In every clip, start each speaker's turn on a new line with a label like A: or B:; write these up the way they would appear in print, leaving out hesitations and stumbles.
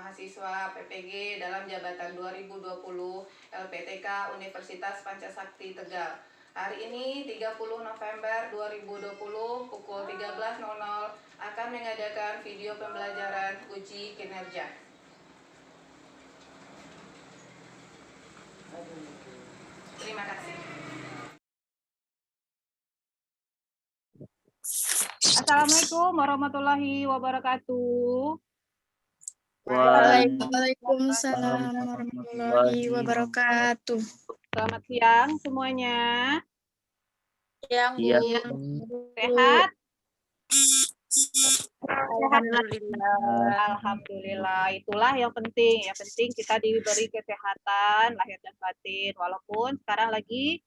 A: mahasiswa PPG dalam jabatan 2020 LPTK Universitas Pancasakti Tegal. Hari ini 30 November 2020 pukul 13.00 akan mengadakan video pembelajaran uji kinerja. Terima kasih. Assalamualaikum warahmatullahi wabarakatuh.
B: Waalaikumsalam warahmatullahi wabarakatuh.
A: Selamat siang semuanya.
B: Siang, Bu.
A: Sehat?
B: Alhamdulillah.
A: Alhamdulillah. Itulah yang penting. Yang penting kita diberi kesehatan lahir dan batin. Walaupun sekarang lagi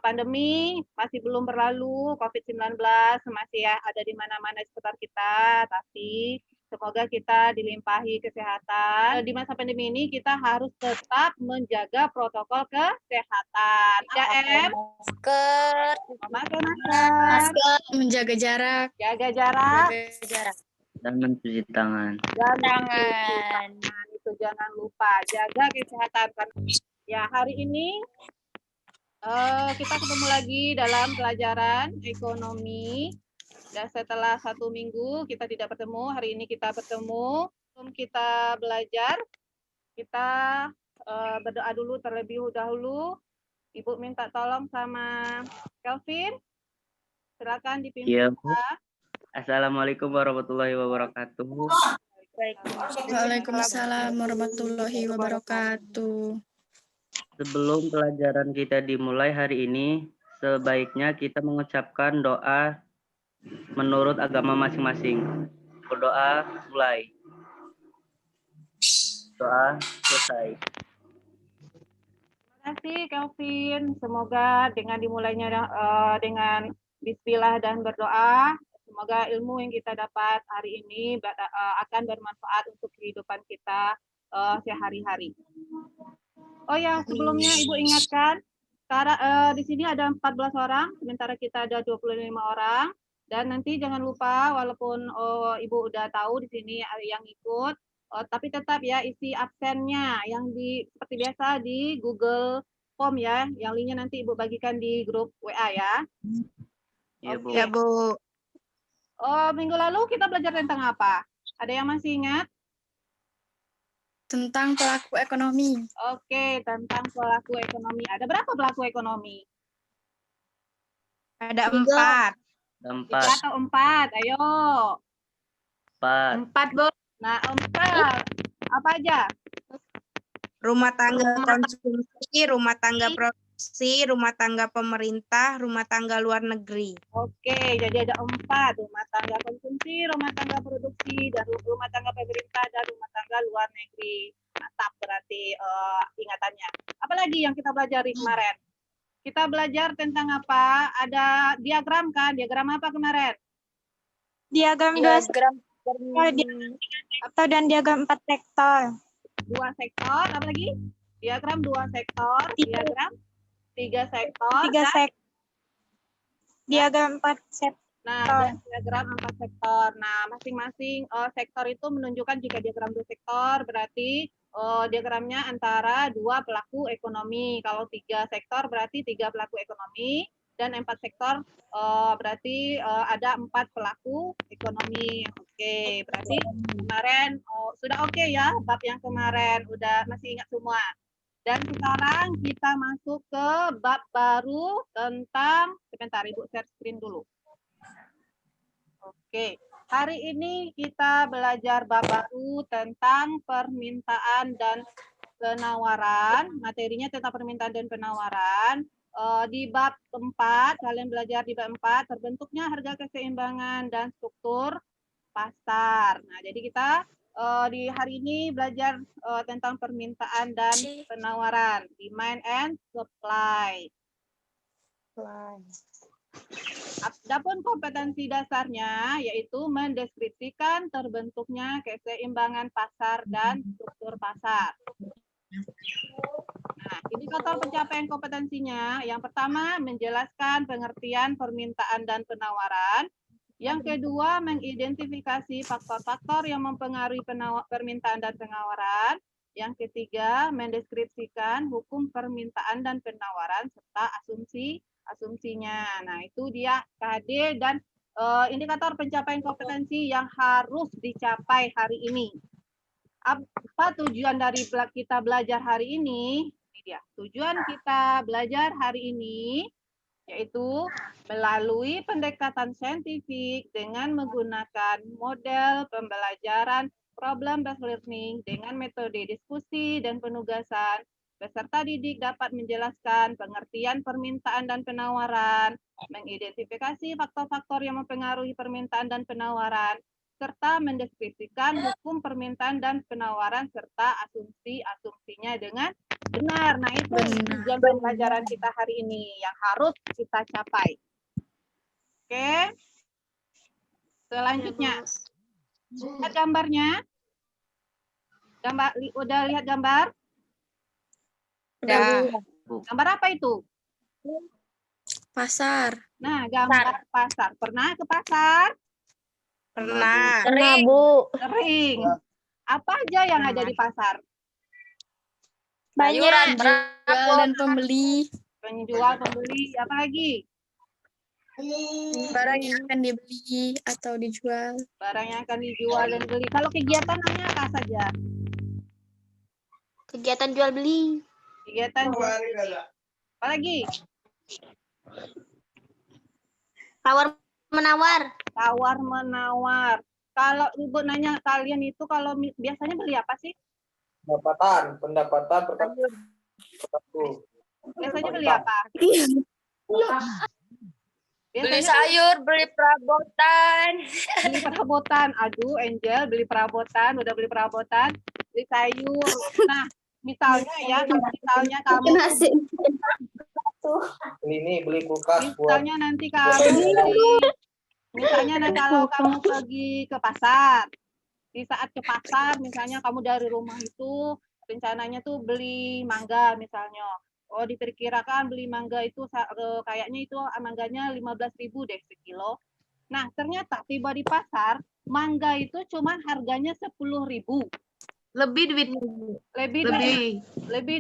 A: pandemi masih belum berlalu, COVID-19 masih ada di mana-mana di sekitar kita, tapi semoga kita dilimpahi kesehatan. Di masa pandemi ini kita harus tetap menjaga protokol kesehatan. 3M,
B: Masker,
A: memakai masker,
B: menjaga jarak,
A: jaga jarak,
C: dan mencuci tangan.
A: Itu jangan lupa jaga kesehatan. Ya, hari ini kita ketemu lagi dalam pelajaran ekonomi. Dan setelah 1 minggu kita tidak bertemu, hari ini kita bertemu. Sebelum kita belajar, kita berdoa dulu terlebih dahulu. Ibu minta tolong sama Kelvin. Silakan dipimpin.
C: Iya, Bu. Assalamualaikum warahmatullahi wabarakatuh.
B: Waalaikumsalam warahmatullahi wabarakatuh.
C: Sebelum pelajaran kita dimulai hari ini, sebaiknya kita mengucapkan doa menurut agama masing-masing. Berdoa mulai. Doa selesai.
A: Terima kasih Kelvin. Semoga dengan dimulainya dengan bismillah dan berdoa, semoga ilmu yang kita dapat hari ini akan bermanfaat untuk kehidupan kita sehari-hari. Oh ya, sebelumnya Ibu ingatkan, di sini ada 14 orang, sementara kita ada 25 orang. Dan nanti jangan lupa, walaupun Ibu udah tahu di sini yang ikut, tapi tetap ya isi absennya yang seperti biasa di Google Form ya, yang linknya nanti Ibu bagikan di grup WA ya.
C: Iya, Bu.
B: Ya, Bu.
A: Minggu lalu kita belajar tentang apa? Ada yang masih ingat?
B: Tentang pelaku ekonomi.
A: Oke, tentang pelaku ekonomi. Ada berapa pelaku ekonomi?
B: Ada 4.
C: 4.
A: 3 atau 4? Ayo.
C: 4.
B: 4, Bu.
A: Nah, 4. Apa aja?
D: Rumah tangga konsumsi, rumah tangga produksi, rumah tangga pemerintah, rumah tangga luar negeri.
A: Oke, jadi ada 4. Rumah tangga konsumsi, rumah tangga produksi, dan rumah tangga pemerintah, dan rumah tangga luar negeri. Mantap berarti ingatannya. Apalagi yang kita pelajari kemarin? Kita belajar tentang apa? Ada diagram kan? Diagram apa kemarin?
D: Diagram 2 sektor atau dan diagram 4 sektor.
A: 2 sektor, apa lagi? Diagram 2 sektor, diagram 3 sektor,
D: 3 sektor. Diagram 4 sektor.
A: Nah, diagram 4 sektor. Nah, masing-masing sektor itu menunjukkan jika diagram 2 sektor berarti diagramnya antara 2 pelaku ekonomi. Kalau 3 sektor berarti 3 pelaku ekonomi, dan 4 sektor berarti ada 4 pelaku ekonomi. Oke, berarti kemarin sudah oke ya bab yang kemarin, udah masih ingat semua. Dan sekarang kita masuk ke bab baru tentang, sebentar Ibu share screen dulu. Oke, hari ini kita belajar bab baru tentang permintaan dan penawaran. Materinya tentang permintaan dan penawaran. Di bab 4, kalian belajar di bab 4, terbentuknya harga keseimbangan dan struktur pasar. Nah, jadi kita di hari ini belajar tentang permintaan dan penawaran, demand and supply. Adapun kompetensi dasarnya yaitu mendeskripsikan terbentuknya keseimbangan pasar dan struktur pasar. Nah, indikator pencapaian kompetensinya yang pertama menjelaskan pengertian permintaan dan penawaran. Yang kedua, mengidentifikasi faktor-faktor yang mempengaruhi permintaan dan penawaran. Yang ketiga, mendeskripsikan hukum permintaan dan penawaran serta asumsinya. Nah, itu dia KD dan indikator pencapaian kompetensi yang harus dicapai hari ini. Apa tujuan dari kita belajar hari ini? Ini dia. Tujuan kita belajar hari ini yaitu melalui pendekatan saintifik dengan menggunakan model pembelajaran problem based learning dengan metode diskusi dan penugasan, peserta didik dapat menjelaskan pengertian permintaan dan penawaran, mengidentifikasi faktor-faktor yang mempengaruhi permintaan dan penawaran, serta mendeskripsikan hukum permintaan dan penawaran serta asumsi-asumsinya dengan benar. Nah, itu tujuan pembelajaran kita hari ini yang harus kita capai. Oke. Selanjutnya. Lihat gambarnya. Udah lihat gambar?
D: Udah.
A: Gambar apa itu?
B: Pasar.
A: Nah, gambar pasar. Pernah ke pasar?
D: Pernah.
E: Pernah, Bu.
A: Sering. Apa aja yang ada di pasar?
E: Banyak.
B: Jual dan pembeli.
A: Penjual, pembeli, apa lagi?
B: Barang yang akan dibeli atau dijual.
A: Barang yang akan dijual dan beli. Kalau kegiatan namanya apa saja?
E: Kegiatan jual beli.
A: Kegiatan jual beli. Apa lagi?
E: Tawar menawar.
A: Tawar menawar. Kalau Ibu nanya kalian itu kalau biasanya beli apa sih?
F: Pendapatan perkatuan.
A: Biasanya beli apa?
E: Beli
A: Biasanya
E: sayur, beli perabotan.
A: beli perabotan. Aduh, Angel beli perabotan, udah beli perabotan, beli sayur. Nah, misalnya ya, kalau misalnya kamu
F: Beli kulkas buat
A: misalnya nanti kamu misalnya kalau kamu pergi ke pasar, di saat ke pasar misalnya kamu dari rumah itu rencananya tuh beli mangga misalnya. Oh, diperkirakan beli mangga itu kayaknya itu mangganya 15.000 deh sekilo. Nah, ternyata tiba di pasar, mangga itu cuma harganya 10.000.
D: Lebih duitnya.
A: Lebih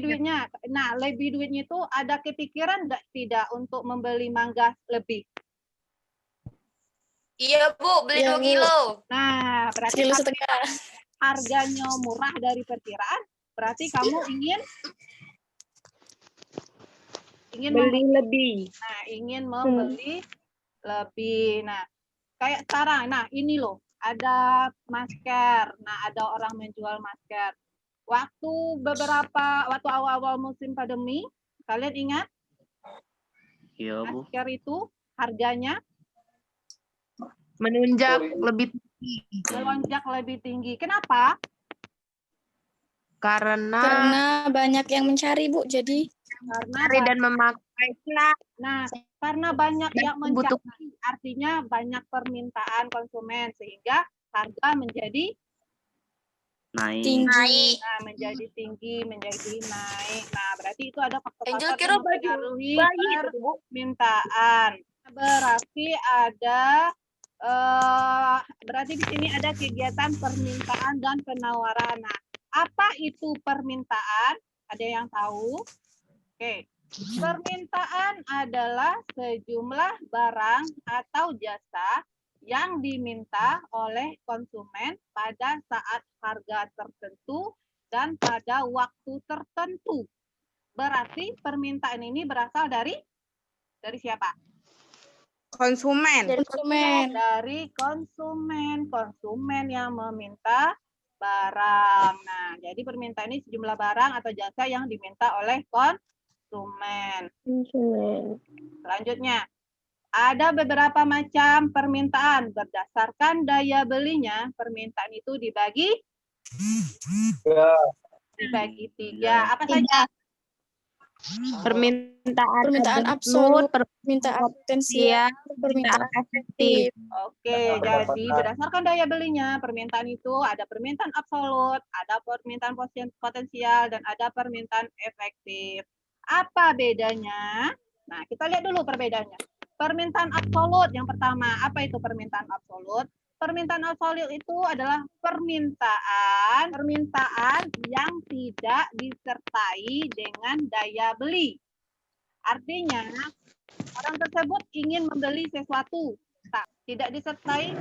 A: duitnya. Nah, lebih duitnya itu ada kepikiran tidak untuk membeli mangga lebih?
E: Iya, Bu, beli
B: Iya,
E: 2
B: Bu.
E: kilo.
A: Nah, berarti
B: Kilo setengah.
A: harganya murah dari perkiraan, berarti kamu ingin
D: Beli lebih.
A: Nah, ingin membeli lebih. Nah, kayak sekarang. Nah, ini loh, ada masker. Nah, ada orang menjual masker. Waktu awal-awal musim pandemi, kalian ingat
C: Iya, Bu.
A: masker itu harganya
D: Menunjak lebih tinggi.
A: melonjak lebih tinggi. Kenapa?
D: Karena
B: banyak yang mencari, Bu. Jadi
A: Karena
D: dan memakai.
A: Nah, karena banyak yang
D: Kebutuhan.
A: mencari, artinya banyak permintaan konsumen sehingga harga menjadi
C: Naik.
B: tinggi.
A: nah, menjadi tinggi, menjadi naik. Nah, berarti itu ada
E: Angel
A: faktor-faktor
E: kira
A: yang
E: baju
A: mempengaruhi
E: bayi itu, Bu.
A: permintaan. Berarti ada berarti di sini ada kegiatan permintaan dan penawaran. Nah, apa itu permintaan? Ada yang tahu? Oke. Permintaan adalah sejumlah barang atau jasa yang diminta oleh konsumen pada saat harga tertentu dan pada waktu tertentu. Berarti permintaan ini berasal dari siapa?
D: Konsumen.
B: Konsumen.
A: Dari konsumen yang meminta barang. Nah, jadi permintaan ini sejumlah barang atau jasa yang diminta oleh konsumen. Selanjutnya, ada beberapa macam permintaan. Berdasarkan daya belinya, permintaan itu dibagi tiga. Apa saja?
D: Permintaan
B: absolut, permintaan potensial, permintaan efektif.
A: Oke, jadi berdasarkan daya belinya, permintaan itu ada permintaan absolut, ada permintaan potensial, dan ada permintaan efektif. Apa bedanya? Nah, kita lihat dulu perbedaannya. Permintaan absolut yang pertama. Apa itu permintaan absolut? Permintaan absolut itu adalah permintaan yang tidak disertai dengan daya beli. Artinya, orang tersebut ingin membeli sesuatu, tidak disertai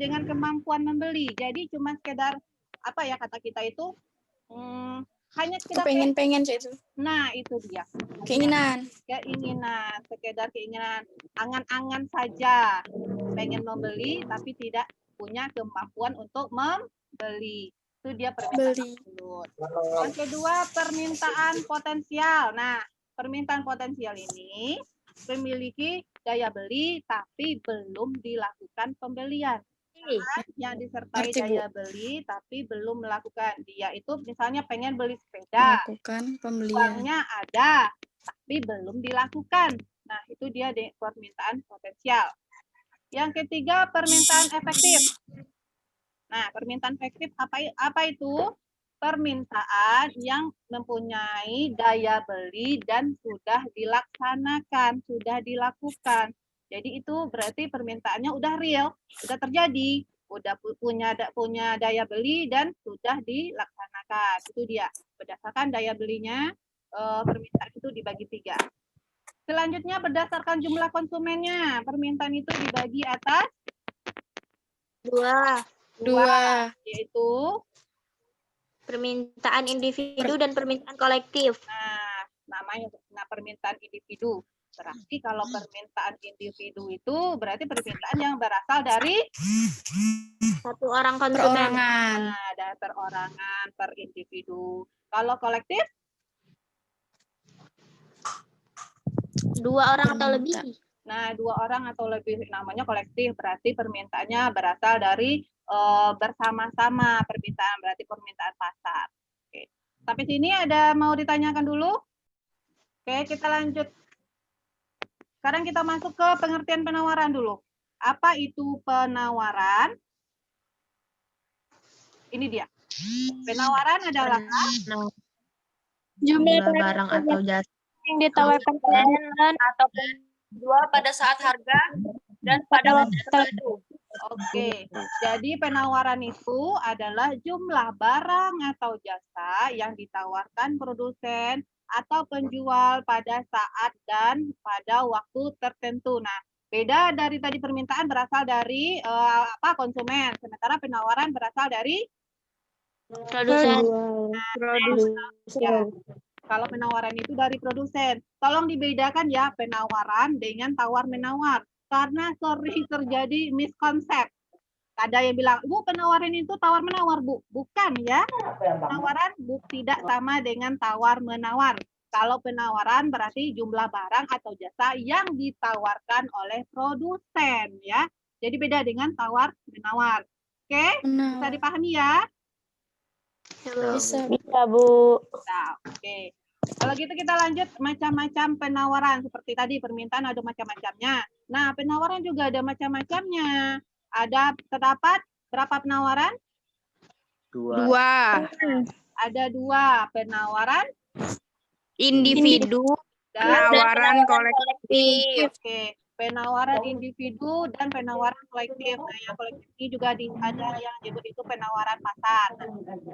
A: dengan kemampuan membeli. Jadi cuma sekedar apa ya kata kita itu hanya sekedar
B: Pengen itu.
A: Nah, itu dia.
B: Keinginan.
A: Sekedar keinginan, angan-angan saja. Pengen membeli tapi tidak punya kemampuan untuk membeli. Itu dia permintaan absolut. Yang kedua, permintaan potensial. Nah, permintaan potensial ini memiliki daya beli tapi belum dilakukan pembelian. Yang disertai daya beli tapi belum melakukan. Dia itu misalnya pengen beli sepeda,
B: melakukan pembelian.
A: Uangnya ada tapi belum dilakukan. Nah, itu dia permintaan potensial. Yang ketiga, permintaan efektif. Nah, permintaan efektif apa itu? Permintaan yang mempunyai daya beli dan sudah dilaksanakan, sudah dilakukan. Jadi itu berarti permintaannya udah real, udah terjadi, udah punya daya beli dan sudah dilaksanakan. Itu dia. Berdasarkan daya belinya, permintaan itu dibagi 3. Selanjutnya berdasarkan jumlah konsumennya, permintaan itu dibagi atas
E: 2.
A: Yaitu
E: Permintaan individu dan permintaan kolektif.
A: Nah, permintaan individu. Berarti kalau permintaan individu itu berarti permintaan yang berasal dari
E: satu orang konsumen.
A: Nah, dari perorangan, per individu. Kalau kolektif?
E: 2 orang atau lebih.
A: Nah, 2 orang atau lebih namanya kolektif. Berarti permintaannya berasal dari bersama-sama permintaan. Berarti permintaan pasar. Oke. Sampai sini ada mau ditanyakan dulu? Oke, kita lanjut. Sekarang kita masuk ke pengertian penawaran dulu. Apa itu penawaran? Ini dia. Penawaran adalah
B: Jumlah
E: barang atau jasa
B: yang ditawarkan
E: atau jual pada saat harga dan pada waktu tertentu.
A: Oke, jadi penawaran itu adalah jumlah barang atau jasa yang ditawarkan produsen atau penjual pada saat dan pada waktu tertentu. Nah, beda dari tadi permintaan berasal dari konsumen, sementara penawaran berasal dari
E: Produsen.
A: Ya. Kalau penawaran itu dari produsen, tolong dibedakan ya penawaran dengan tawar-menawar. Karena sering terjadi miskonsep. Ada yang bilang, Bu, penawaran itu tawar-menawar, Bu. Bukan ya. Penawaran tidak sama dengan tawar-menawar. Kalau penawaran berarti jumlah barang atau jasa yang ditawarkan oleh produsen ya. Jadi beda dengan tawar-menawar. Oke? Bisa dipahami ya?
B: Bisa,
E: Bu.
A: Nah, oke. Kalau gitu kita lanjut macam-macam penawaran. Seperti tadi permintaan ada macam-macamnya. Nah, penawaran juga ada macam-macamnya. Terdapat berapa penawaran?
D: 2.
A: Ada 2 penawaran
D: Individu, penawaran kolektif.
A: Oke, penawaran individu dan penawaran kolektif. Nah, yang kolektif ini juga ada yang disebut itu penawaran pasar.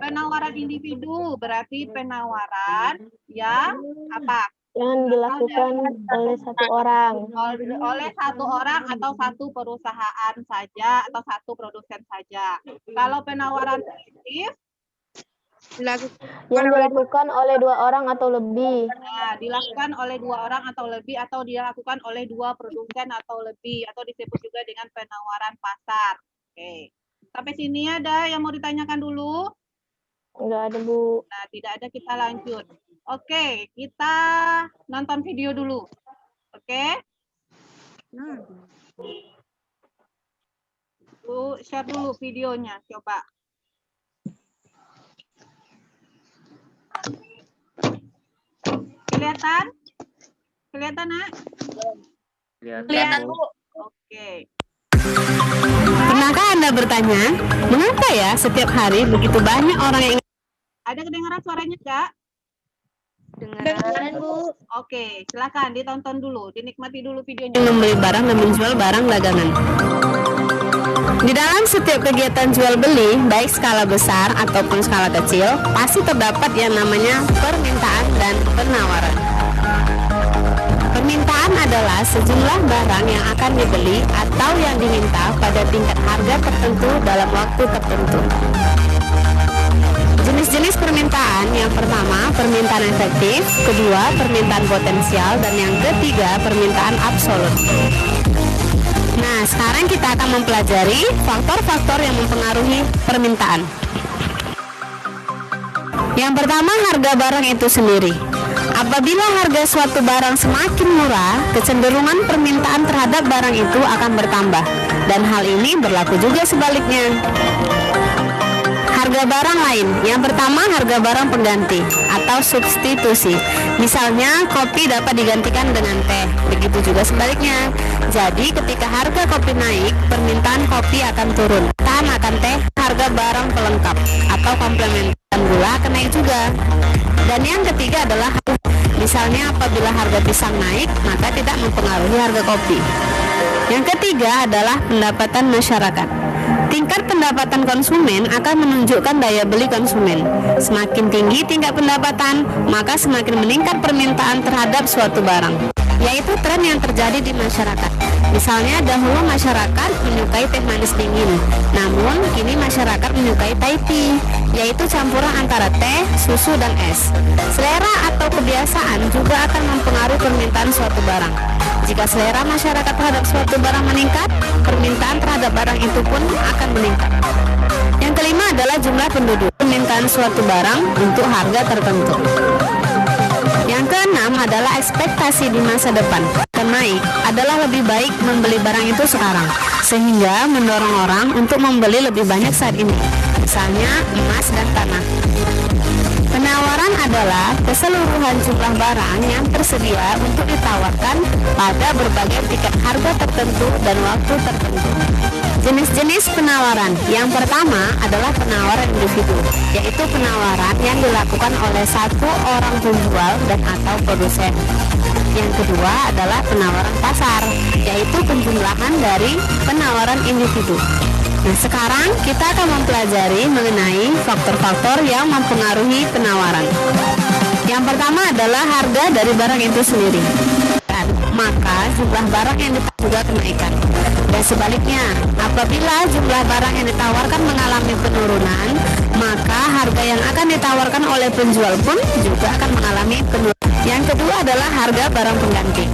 A: Penawaran individu berarti penawaran yang apa?
E: Yang dilakukan oleh satu orang.
A: Oleh satu orang atau satu perusahaan saja atau satu produsen saja. Kalau penawaran kolektif
E: yang dilakukan oleh 2 orang atau lebih.
A: Nah, dilakukan oleh 2 orang atau lebih atau dilakukan oleh 2 produsen atau lebih atau disebut juga dengan penawaran pasar. Oke. Sampai sini ada yang mau ditanyakan dulu?
E: Enggak ada, Bu.
A: Nah, tidak ada, kita lanjut. Oke, kita nonton video dulu. Oke? Bu, share dulu videonya, coba. Kelihatan? Kelihatan, Nak?
C: Kelihatan, Bu.
A: Oke.
G: Pernahkah Anda bertanya, mengapa ya setiap hari begitu banyak orang yang
A: Ada kedengaran suaranya, Kak?
B: Dengar, Bu.
A: Oke, silakan ditonton dulu, dinikmati dulu videonya.
G: Membeli barang dan menjual barang dagangan. Di dalam setiap kegiatan jual beli, baik skala besar ataupun skala kecil, pasti terdapat yang namanya permintaan dan penawaran. Permintaan adalah sejumlah barang yang akan dibeli atau yang diminta pada tingkat harga tertentu dalam waktu tertentu. Jenis-jenis permintaan, yang pertama permintaan efektif, kedua permintaan potensial, dan yang ketiga permintaan absolut. Nah, sekarang kita akan mempelajari faktor-faktor yang mempengaruhi permintaan. Yang pertama, harga barang itu sendiri. Apabila harga suatu barang semakin murah, kecenderungan permintaan terhadap barang itu akan bertambah, dan hal ini berlaku juga sebaliknya. Harga barang lain, yang pertama harga barang pengganti atau substitusi. Misalnya kopi dapat digantikan dengan teh, begitu juga sebaliknya. Jadi ketika harga kopi naik, permintaan kopi akan turun. Akan teh, harga barang pelengkap atau komplemen dan gula akan naik juga. Dan yang ketiga adalah misalnya apabila harga pisang naik, maka tidak mempengaruhi harga kopi. Yang ketiga adalah pendapatan masyarakat. Tingkat pendapatan konsumen akan menunjukkan daya beli konsumen. Semakin tinggi tingkat pendapatan, maka semakin meningkat permintaan terhadap suatu barang, yaitu tren yang terjadi di masyarakat. Misalnya dahulu masyarakat menyukai teh manis dingin, namun kini masyarakat menyukai Thai tea, yaitu campuran antara teh, susu, dan es. Selera atau kebiasaan juga akan mempengaruhi permintaan suatu barang. Jika selera masyarakat terhadap suatu barang meningkat, permintaan terhadap barang itu pun akan meningkat. Yang kelima adalah jumlah penduduk. Permintaan suatu barang untuk harga tertentu. Yang keenam adalah ekspektasi di masa depan. Naik adalah lebih baik membeli barang itu sekarang, sehingga mendorong orang untuk membeli lebih banyak saat ini. Misalnya emas dan tanah. Penawaran adalah keseluruhan jumlah barang yang tersedia untuk ditawarkan pada berbagai tingkat harga tertentu dan waktu tertentu. Jenis-jenis penawaran. Yang pertama adalah penawaran individu, yaitu penawaran yang dilakukan oleh satu orang penjual dan atau produsen. Yang kedua adalah penawaran pasar, yaitu penjumlahan dari penawaran individu. Nah, sekarang kita akan mempelajari mengenai faktor-faktor yang mempengaruhi penawaran. Yang pertama adalah harga dari barang itu sendiri. Maka jumlah barang yang ditawarkan juga kenaikan. Dan sebaliknya, apabila jumlah barang yang ditawarkan mengalami penurunan, maka harga yang akan ditawarkan oleh penjual pun juga akan mengalami penurunan. Yang kedua adalah harga barang pengganti.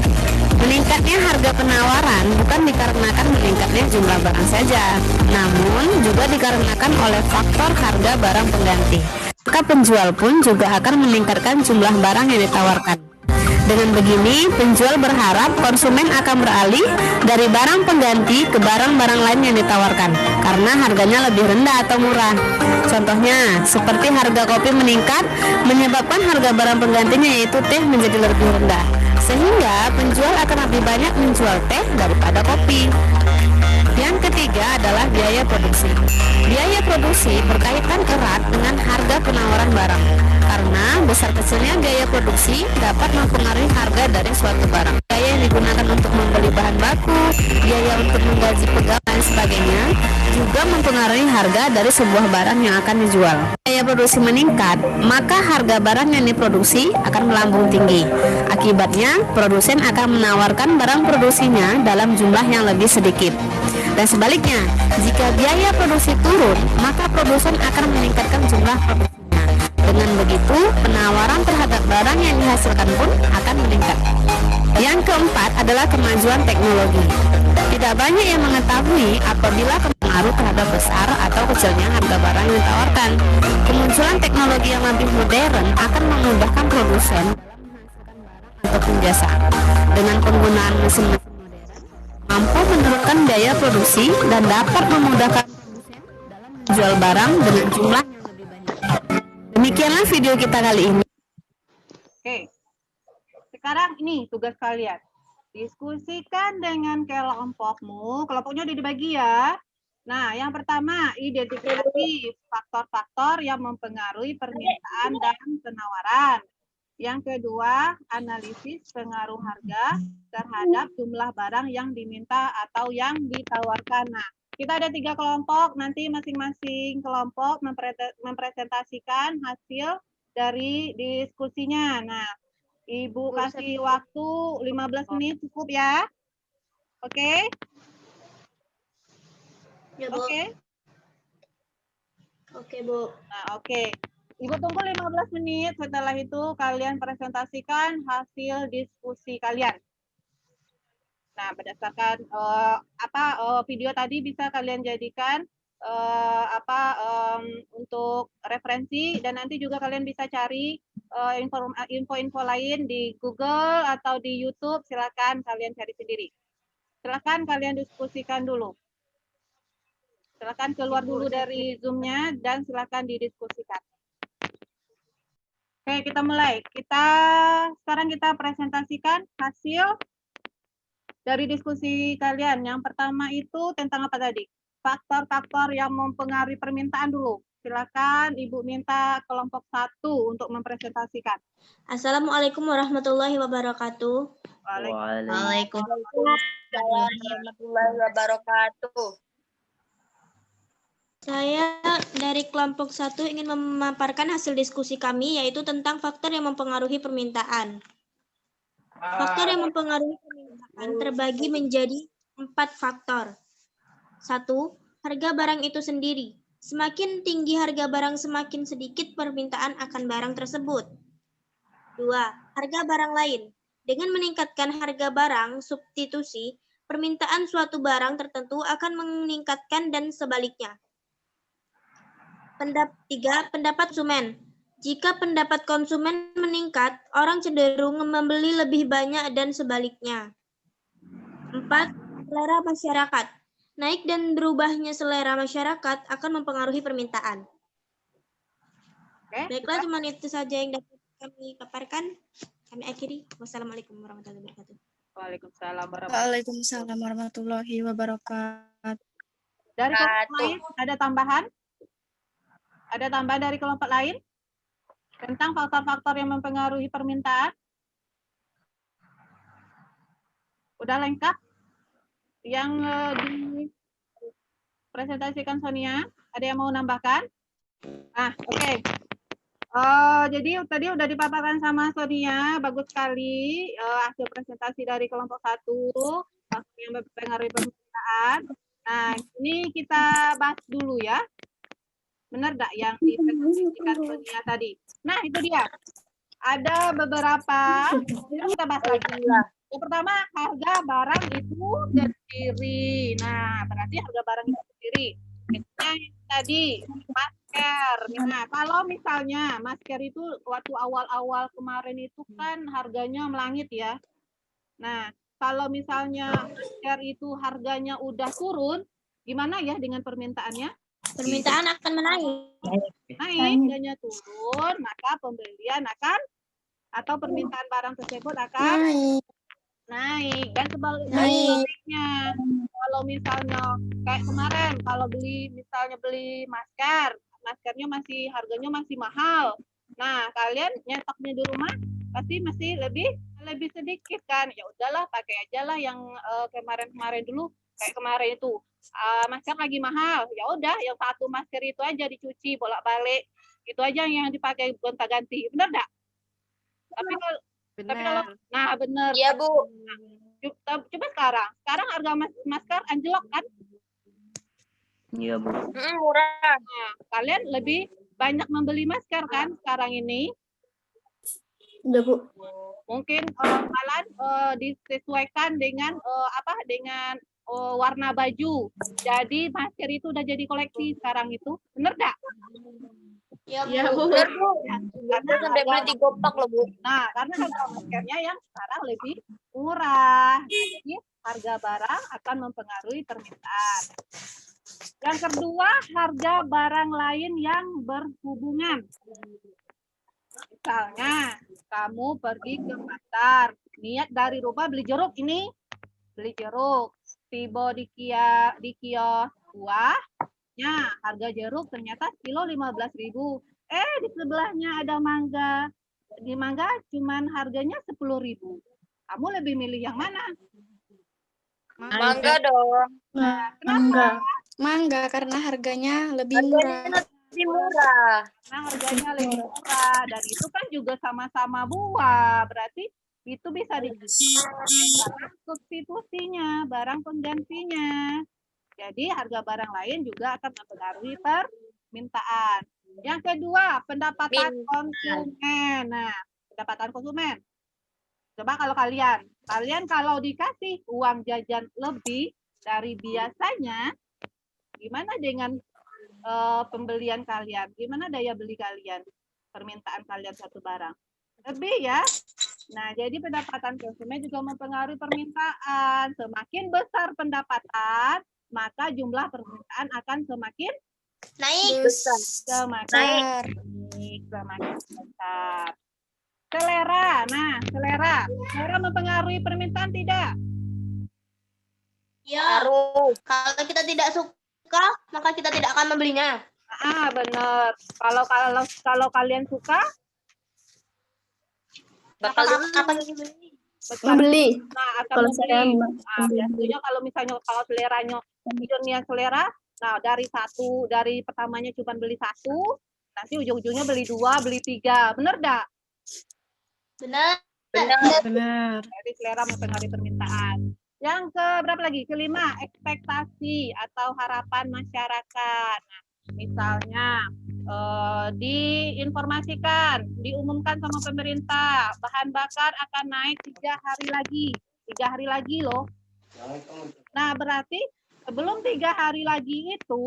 G: Meningkatnya harga penawaran bukan dikarenakan meningkatnya jumlah barang saja, namun juga dikarenakan oleh faktor harga barang pengganti. Maka penjual pun juga akan meningkatkan jumlah barang yang ditawarkan. Dengan begini, penjual berharap konsumen akan beralih dari barang pengganti ke barang-barang lain yang ditawarkan, karena harganya lebih rendah atau murah. Contohnya, seperti harga kopi meningkat, menyebabkan harga barang penggantinya yaitu teh menjadi lebih rendah. Sehingga penjual akan lebih banyak menjual teh daripada kopi. Yang ketiga adalah biaya produksi. Biaya produksi berkaitan erat dengan harga penawaran barang, karena besar kecilnya biaya produksi dapat mempengaruhi harga dari suatu barang. Biaya yang digunakan untuk membeli bahan baku, biaya untuk menggaji pegawai dan sebagainya juga mempengaruhi harga dari sebuah barang yang akan dijual. Biaya produksi meningkat, maka harga barang yang diproduksi akan melambung tinggi. Akibatnya, produsen akan menawarkan barang produksinya dalam jumlah yang lebih sedikit. Dan sebaliknya, jika biaya produksi turun, maka produsen akan meningkatkan jumlah produksinya. Dengan begitu, penawaran terhadap barang yang dihasilkan pun akan meningkat. Yang keempat adalah kemajuan teknologi. Tidak banyak yang mengetahui apabila pengaruh terhadap besar atau kecilnya harga barang yang ditawarkan. Kemunculan teknologi yang lebih modern akan memudahkan produsen dalam menghasilkan barang ataupun jasa. Dengan penggunaan mesin-mesin mampu menurunkan biaya produksi dan dapat memudahkan produsen dalam menjual barang dengan jumlah yang lebih banyak. Demikianlah video kita kali ini.
A: Oke, sekarang ini tugas kalian. Diskusikan dengan kelompokmu. Kelompoknya udah dibagi ya. Nah, yang pertama, identifikasi faktor-faktor yang mempengaruhi permintaan dan penawaran. Yang kedua, analisis pengaruh harga terhadap jumlah barang yang diminta atau yang ditawarkan. Nah, kita ada 3 kelompok, nanti masing-masing kelompok mempresentasikan hasil dari diskusinya. Nah, Ibu kasih waktu 15 menit cukup ya. Oke?
E: Ya, Bu.
A: Oke?
E: Oke, Bu.
A: Nah, oke. Ibu tunggu 15 menit, setelah itu kalian presentasikan hasil diskusi kalian. Nah, berdasarkan video tadi bisa kalian jadikan untuk referensi, dan nanti juga kalian bisa cari info-info lain di Google atau di YouTube. Silakan kalian cari sendiri. Silakan kalian diskusikan dulu. Silakan keluar dulu dari Zoom-nya dan silakan didiskusikan. Oke, kita mulai. Sekarang kita presentasikan hasil dari diskusi kalian. Yang pertama itu tentang apa tadi? Faktor-faktor yang mempengaruhi permintaan dulu. Silakan Ibu minta kelompok 1 untuk mempresentasikan.
H: Assalamualaikum warahmatullahi wabarakatuh.
E: Waalaikumsalam warahmatullahi wabarakatuh.
H: Saya dari kelompok 1 ingin memaparkan hasil diskusi kami, yaitu tentang faktor yang mempengaruhi permintaan. Faktor yang mempengaruhi permintaan terbagi menjadi 4 faktor. 1. Harga barang itu sendiri. Semakin tinggi harga barang, semakin sedikit permintaan akan barang tersebut. 2. Harga barang lain. Dengan meningkatkan harga barang, substitusi, permintaan suatu barang tertentu akan meningkatkan dan sebaliknya. 3. Pendapat konsumen. Jika pendapat konsumen meningkat, orang cenderung membeli lebih banyak dan sebaliknya. 4. Selera masyarakat. Naik dan berubahnya selera masyarakat akan mempengaruhi permintaan. Baiklah, cuma itu saja yang dapat kami paparkan. Kami akhiri. Wassalamualaikum warahmatullahi wabarakatuh.
B: Waalaikumsalam warahmatullahi wabarakatuh.
A: Dari kelompok lain ada tambahan? Ada tambahan dari kelompok lain tentang faktor-faktor yang mempengaruhi permintaan? Udah lengkap? Yang dipresentasikan Sonia, ada yang mau nambahkan? Oke. Jadi tadi udah dipaparkan sama Sonia, bagus sekali hasil presentasi dari kelompok 1, faktor yang mempengaruhi permintaan. Nah, ini kita bahas dulu ya. Benar nggak yang dipresentasikan Sonia tadi? Nah, itu dia. Ada beberapa, kita bahas lagi. Yang pertama, harga barang itu sendiri. Nah, berarti harga barang itu sendiri. Misalnya tadi, masker. Nah, kalau misalnya masker itu waktu awal-awal kemarin itu kan harganya melangit ya. Nah, kalau misalnya masker itu harganya udah turun, gimana ya dengan permintaannya?
H: Permintaan akan menaik.
A: Harganya turun, maka pembelian akan atau permintaan barang tersebut akan naik. Dan sebaliknya, kalau misalnya kayak kemarin, kalau misalnya beli masker, maskernya harganya masih mahal. Nah, kalian nyetoknya di rumah pasti masih lebih sedikit kan? Ya udahlah, pakai aja lah yang kemarin dulu. Kayak kemarin itu masker lagi mahal, ya udah yang satu masker itu aja dicuci bolak-balik, itu aja yang dipakai gonta-ganti, benar enggak? Tapi kalau benar.
E: Iya, Bu.
A: Coba sekarang harga masker anjlok kan?
C: Iya, Bu.
E: Murah.
A: Nah, kalian lebih banyak membeli masker kan sekarang ini?
H: Udah, Bu.
A: Mungkin kalian disesuaikan dengan warna baju. Jadi masker itu udah jadi koleksi sekarang itu. Bener nggak?
E: Iya, Bu. Bener, Bu. Karena sampai beli 3 kotak loh, Bu.
A: Nah, karena harga maskernya yang sekarang lebih murah. Jadi harga barang akan mempengaruhi permintaan. Yang kedua, harga barang lain yang berhubungan. Misalnya, kamu pergi ke pasar, niat dari rumah beli jeruk ini. Beli jeruk. Tiba di kios buahnya, harga jeruk ternyata kilo 15.000. Di sebelahnya ada mangga. di mangga cuman harganya 10.000. Kamu lebih milih yang mana?
E: Mangga dong.
A: Kenapa?
B: Mangga karena harganya lebih
E: Harganya
B: murah.
E: lebih murah.
A: Karena harganya lebih murah dan itu kan juga sama-sama buah. Berarti itu bisa dijadikan barang substitusinya, barang penggantinya. Jadi harga barang lain juga akan mempengaruhi permintaan. Yang kedua, pendapatan konsumen. Nah, pendapatan konsumen. Coba kalau kalian kalau dikasih uang jajan lebih dari biasanya, gimana dengan pembelian kalian? Gimana daya beli kalian? Permintaan kalian satu barang. Lebih ya. Nah, jadi pendapatan konsumen juga mempengaruhi permintaan. Semakin besar pendapatan, maka jumlah permintaan akan semakin
H: Naik.
A: semakin besar. Selera. Nah, selera mempengaruhi permintaan tidak?
H: Ya. Kalau kita tidak suka, maka kita tidak akan membelinya.
A: Benar. Kalau kalian suka,
E: Bakal
B: Membeli.
A: nah akan membeli. Nah, biasanya kalau seleranya milenial selera, nah dari pertamanya cuma beli 1, nanti ujung-ujungnya beli 2, beli 3. Benar enggak?
B: Benar.
A: Jadi selera mempengaruhi permintaan. Yang berapa lagi? Kelima, ekspektasi atau harapan masyarakat. Nah, misalnya diinformasikan, diumumkan sama pemerintah, bahan bakar akan naik 3 hari lagi. 3 hari lagi loh. Nah, berarti sebelum 3 hari lagi itu,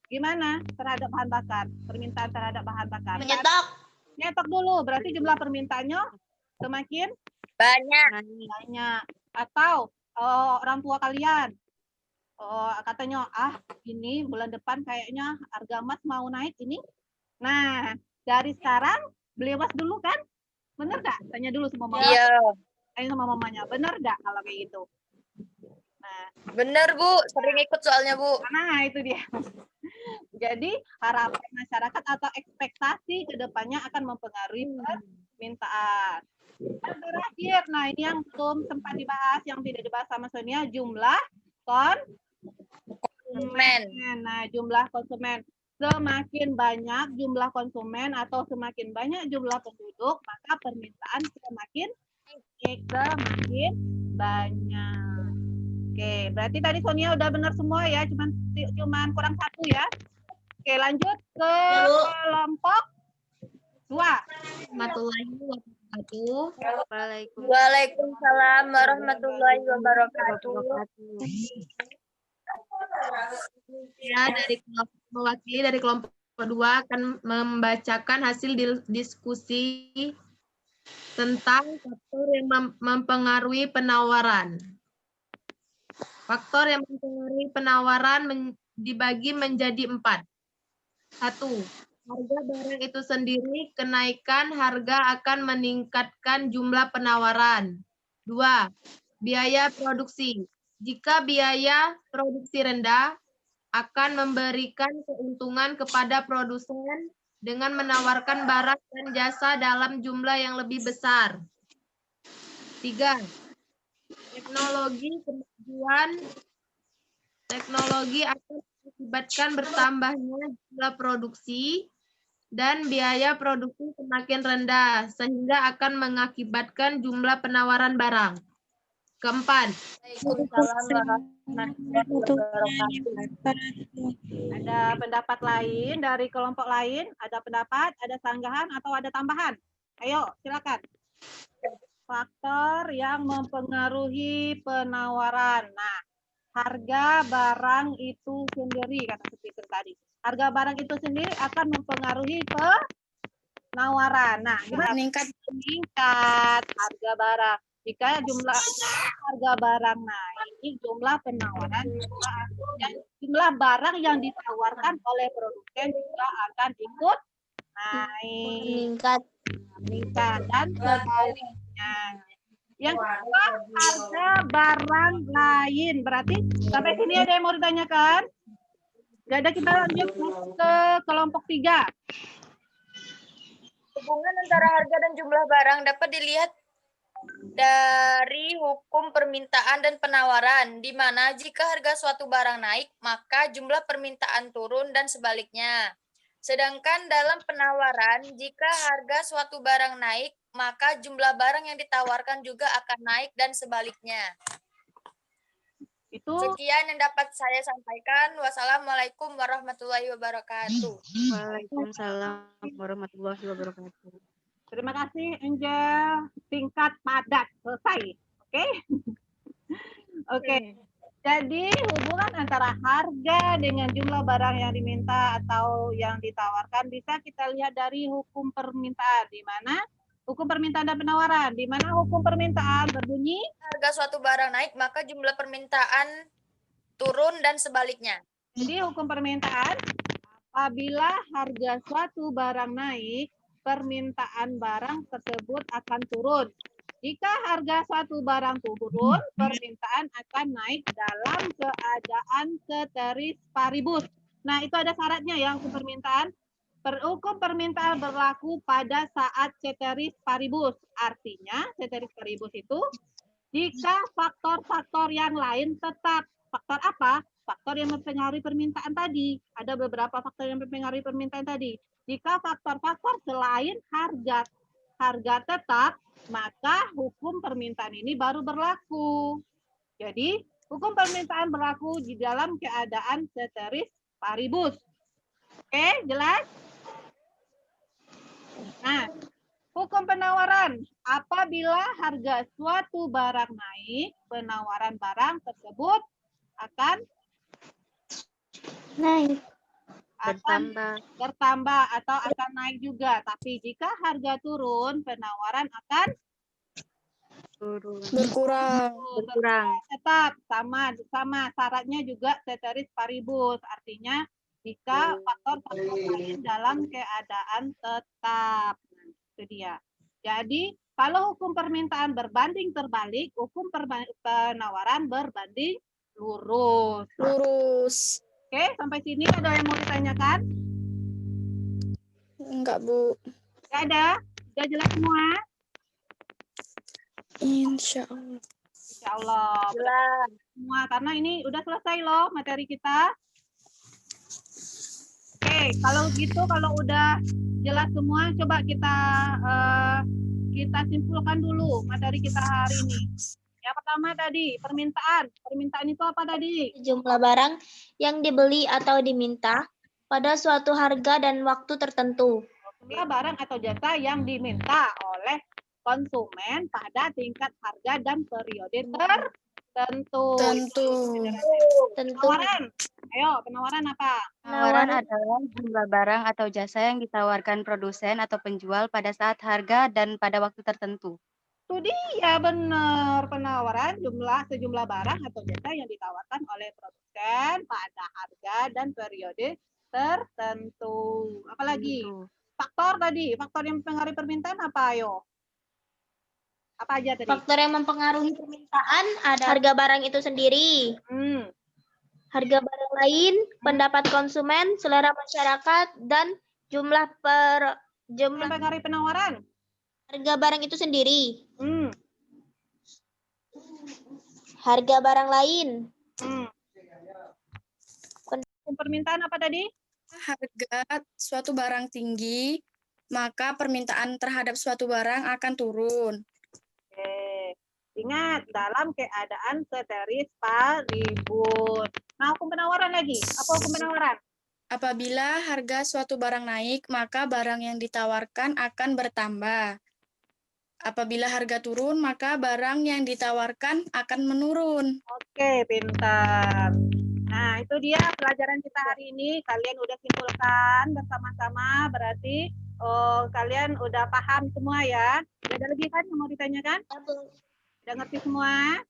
A: gimana terhadap bahan bakar? Permintaan terhadap bahan bakar. Nyetok dulu, berarti jumlah permintaannya semakin banyak. Atau orang tua kalian katanya, ini bulan depan kayaknya harga emas mau naik ini. Nah, dari sekarang beli emas dulu kan? Bener nggak? Tanya dulu sama mama.
E: Iya.
A: Tanya sama mamanya, bener nggak kalau kayak gitu? Nah,
E: Bener, Bu. Sering ikut soalnya, Bu.
A: nah itu dia. Jadi harapan masyarakat atau ekspektasi ke depannya akan mempengaruhi permintaan. Dan terakhir, nah ini yang belum sempat dibahas, yang tidak dibahas sama Sonia, jumlah konsumen. Nah, jumlah konsumen. Semakin banyak jumlah konsumen atau semakin banyak jumlah penduduk, maka permintaan semakin banyak. Oke, berarti tadi Sonia udah benar semua ya, cuman kurang 1 ya. Oke, lanjut ke kelompok 2.
E: Waalaikumsalam warahmatullahi wabarakatuh.
I: Ya, mewakili dari kelompok 2 akan membacakan hasil diskusi tentang faktor yang mempengaruhi penawaran. Faktor yang mempengaruhi penawaran dibagi menjadi 4. 1. Harga barang itu sendiri, kenaikan harga akan meningkatkan jumlah penawaran. 2. Biaya produksi. Jika biaya produksi rendah, akan memberikan keuntungan kepada produsen dengan menawarkan barang dan jasa dalam jumlah yang lebih besar. 3. Teknologi akan mengakibatkan bertambahnya jumlah produksi dan biaya produksi semakin rendah, sehingga akan mengakibatkan jumlah penawaran barang. Keempat,
A: ada pendapat lain dari kelompok lain? Ada pendapat, ada sanggahan, atau ada tambahan? Ayo, silakan. Faktor yang mempengaruhi penawaran. Nah, harga barang itu sendiri, kata speaker tadi. Harga barang itu sendiri akan mempengaruhi penawaran. Nah, meningkat harga barang. Jika jumlah harga barang naik, jumlah penawaran jumlah barang yang ditawarkan oleh produsen juga akan ikut naik. Meningkat dan sebaliknya. Yang kedua, harga barang lain. Berarti sampai sini ada yang mau ditanyakan? Gak ada, kita lanjut ke kelompok 3.
E: Hubungan antara harga dan jumlah barang dapat dilihat dari hukum permintaan dan penawaran, di mana jika harga suatu barang naik, maka jumlah permintaan turun dan sebaliknya. Sedangkan dalam penawaran, jika harga suatu barang naik, maka jumlah barang yang ditawarkan juga akan naik dan sebaliknya.
A: Itu
E: Sekian yang dapat saya sampaikan. Wassalamualaikum warahmatullahi wabarakatuh.
G: Waalaikumsalam warahmatullahi wabarakatuh.
A: terima kasih Angel. Singkat, padat, selesai. Oke? Oke. Jadi hubungan antara harga dengan jumlah barang yang diminta atau yang ditawarkan bisa kita lihat dari hukum permintaan, di mana hukum permintaan dan penawaran, di mana hukum permintaan berbunyi
E: Harga suatu barang naik, maka jumlah permintaan turun dan sebaliknya.
A: jadi hukum permintaan apabila harga suatu barang naik, permintaan barang tersebut akan turun. Jika harga suatu barang turun, permintaan akan naik dalam keadaan ceteris paribus. Nah, itu ada syaratnya ya hukum permintaan. Hukum permintaan berlaku pada saat ceteris paribus. Artinya, ceteris paribus itu jika faktor-faktor yang lain tetap. Faktor apa? Faktor yang mempengaruhi permintaan tadi. Ada beberapa faktor yang mempengaruhi permintaan tadi. Jika faktor-faktor selain harga tetap, maka hukum permintaan ini baru berlaku. Jadi, hukum permintaan berlaku di dalam keadaan ceteris paribus. Oke, jelas? Nah, hukum penawaran. Apabila harga suatu barang naik, penawaran barang tersebut akan bertambah atau akan naik juga. Tapi jika harga turun, penawaran akan
B: Berkurang.
A: tetap sama syaratnya juga ceteris paribus. Artinya jika faktor-faktor lain dalam keadaan tetap. Nah, itu dia. Jadi kalau hukum permintaan berbanding terbalik, hukum penawaran berbanding lurus. Oke, sampai sini ada yang mau ditanyakan?
B: Enggak, Bu.
A: Nggak ada? Sudah jelas semua?
B: Insya Allah.
A: Insya Allah.
E: Jelas.
A: Semua, karena ini udah selesai loh materi kita. Oke, kalau gitu, kalau udah jelas semua, coba kita simpulkan dulu materi kita hari ini. Yang pertama tadi, permintaan. Permintaan itu apa tadi?
H: Jumlah barang yang dibeli atau diminta pada suatu harga dan waktu tertentu.
A: Jumlah barang atau jasa yang diminta oleh konsumen pada tingkat harga dan periode tertentu. Penawaran. Ayo, penawaran apa?
J: Penawaran adalah jumlah barang atau jasa yang ditawarkan produsen atau penjual pada saat harga dan pada waktu tertentu.
A: Itu dia, benar. Penawaran sejumlah barang atau jasa yang ditawarkan oleh produsen pada harga dan periode tertentu. Apalagi? Faktor tadi, faktor yang mempengaruhi permintaan apa, ayo? Apa aja tadi?
H: Faktor yang mempengaruhi permintaan ada harga barang itu sendiri, harga barang lain, pendapat konsumen, selera masyarakat, dan jumlah
A: mempengaruhi penawaran.
H: Harga barang itu sendiri. Harga barang lain.
A: Permintaan apa tadi?
B: Harga suatu barang tinggi, maka permintaan terhadap suatu barang akan turun.
A: Oke. Ingat, dalam keadaan ceteris paribus. Nah, hukum penawaran lagi. Apa hukum penawaran?
B: Apabila harga suatu barang naik, maka barang yang ditawarkan akan bertambah. Apabila harga turun, maka barang yang ditawarkan akan menurun.
A: Oke, pintar. Nah, itu dia pelajaran kita hari ini. Kalian udah simpulkan bersama-sama, berarti kalian udah paham semua ya. Ada lagi kan yang mau ditanyakan? Udah ngerti semua?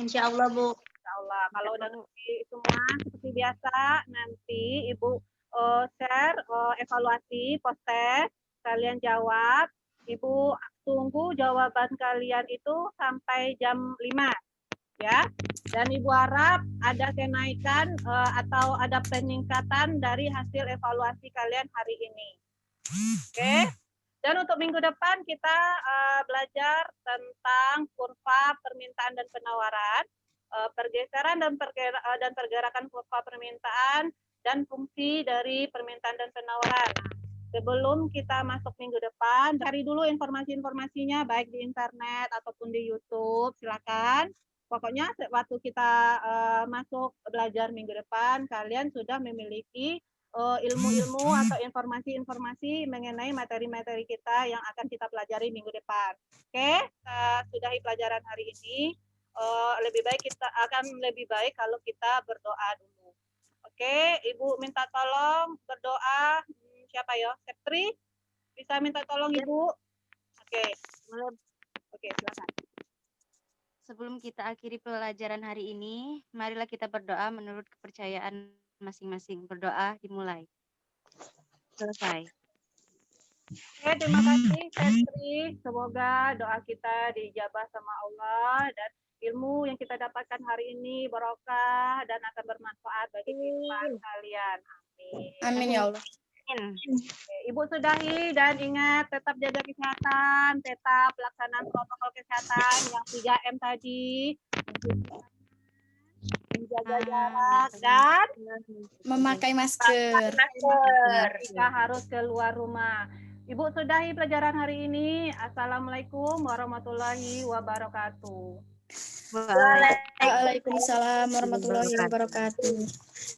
H: Insya Allah, Bu.
A: Insya Allah. Kalau udah ngerti semua, seperti biasa, nanti Ibu share evaluasi post-test. Kalian jawab. Ibu tunggu jawaban kalian itu sampai jam 5. Ya, dan Ibu harap ada kenaikan atau ada peningkatan dari hasil evaluasi kalian hari ini. Oke. Dan untuk minggu depan kita belajar tentang kurva permintaan dan penawaran, pergeseran dan pergerakan kurva permintaan dan fungsi dari permintaan dan penawaran. Sebelum kita masuk minggu depan, cari dulu informasi-informasinya baik di internet ataupun di YouTube, silakan. Pokoknya waktu kita masuk belajar minggu depan, kalian sudah memiliki ilmu-ilmu atau informasi-informasi mengenai materi-materi kita yang akan kita pelajari minggu depan. Oke, kita sudahi pelajaran hari ini. Lebih baik kalau kita berdoa dulu. Oke, Ibu minta tolong berdoa. Siapa ya? Septri? Bisa minta tolong Ibu? Oke. Oke, silakan.
J: Sebelum kita akhiri pelajaran hari ini, marilah kita berdoa menurut kepercayaan masing-masing. Berdoa dimulai. Selesai.
A: Oke, terima kasih Septri. Semoga doa kita dijabah sama Allah dan ilmu yang kita dapatkan hari ini barokah dan akan bermanfaat bagi kehidupan kalian. Amin.
B: Amin ya Allah.
A: Oke, Ibu sudahi dan ingat tetap jaga kesehatan, tetap pelaksanaan protokol kesehatan yang 3M tadi, menjaga jarak dan
B: Memakai masker.
A: kita harus keluar rumah. Ibu sudahi pelajaran hari ini. Assalamualaikum warahmatullahi wabarakatuh.
B: Waalaikumsalam warahmatullahi wabarakatuh.